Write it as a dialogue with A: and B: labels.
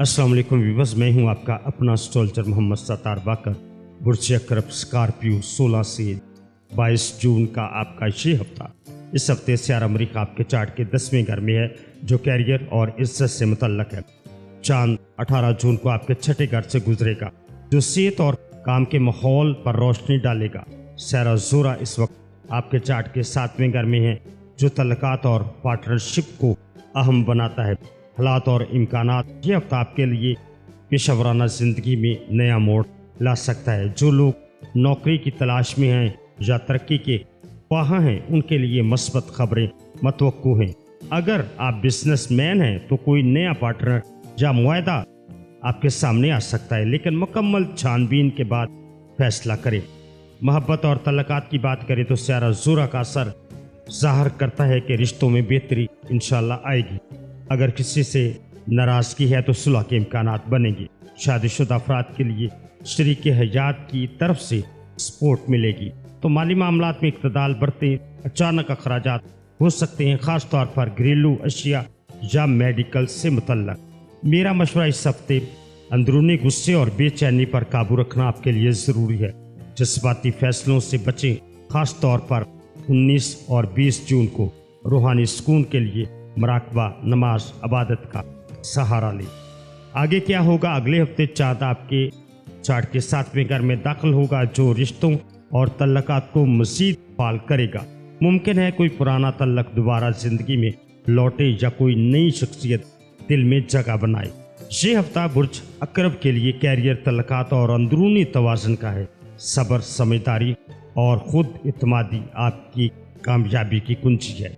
A: अस्सलाम वालेकुम व्यूअर्स, मैं हूं आपका अपना एस्ट्रोलॉजर मोहम्मद सत्तार बाकर। बुर्ज अकरब स्कॉर्पियो 16 से 22 जून का आपका ये हफ्ता। इस हफ्ते सियारा मरीख आपके चार्ट के 10वें घर में है, जो कैरियर और इज्जत से मुतल्लक है। चांद 18 जून को आपके छठे घर से गुजरेगा, जो सेहत और काम के माहौल पर रोशनी डालेगा। सियारा ज़ोरा इस वक्त आपके चार्ट के 7वें घर में है, जो तल्लुकात और पार्टनरशिप को अहम बनाता है। हालात और इम्कानात ये हफ्ता आपके लिए पेशेवराना ज़िंदगी में नया मोड़ ला सकता है। जो लोग नौकरी की तलाश में हैं या तरक्की के ख्वाह हैं, उनके लिए मस्बत खबरें मतवक्कु हैं। अगर आप बिजनेसमैन हैं तो कोई नया पार्टनर या मुआहदा आपके सामने आ सकता है, लेकिन मुकम्मल छानबीन के बाद फैसला करें। मोहब्बत और तल्लुकात की बात करें तो सियारा ज़ोरा का असर ज़ाहिर करता है कि रिश्तों में बेहतरी इंशाल्लाह आएगी। अगर किसी से नाराज़गी है तो सुलह के इम्कानात बनेंगे। शादीशुदा अफराद के लिए शरीक हयात की तरफ से सपोर्ट मिलेगी, तो माली मामलात में इक़्तिदाल बरतें। अचानक अखराजात हो सकते हैं, ख़ास तौर पर घरेलू अशिया या मेडिकल से मुतल्लक। मेरा मशवरा इस हफ्ते अंदरूनी गुस्से और बेचैनी पर काबू रखना आपके लिए ज़रूरी है। जज्बाती फैसलों से बचें, ख़ास तौर पर 19 और 20 जून को रूहानी सुकून के लिए मराकबा, नमाज, इबादत का सहारा लें। आगे क्या होगा? अगले हफ्ते चांद आपके चार्ट के 7वें घर में दाखिल होगा, जो रिश्तों और तल्लुकात को मज़ीद फाल करेगा। मुमकिन है कोई पुराना तल्लक दोबारा ज़िंदगी में लौटे या कोई नई शख्सियत दिल में जगह बनाए। ये हफ्ता बुर्ज अकरब के लिए कैरियर, तल्लुकात और अंदरूनी तवाज़ुन का है। सब्र, समझदारी और खुद इत्मीनान आपकी कामयाबी की कुंजी है।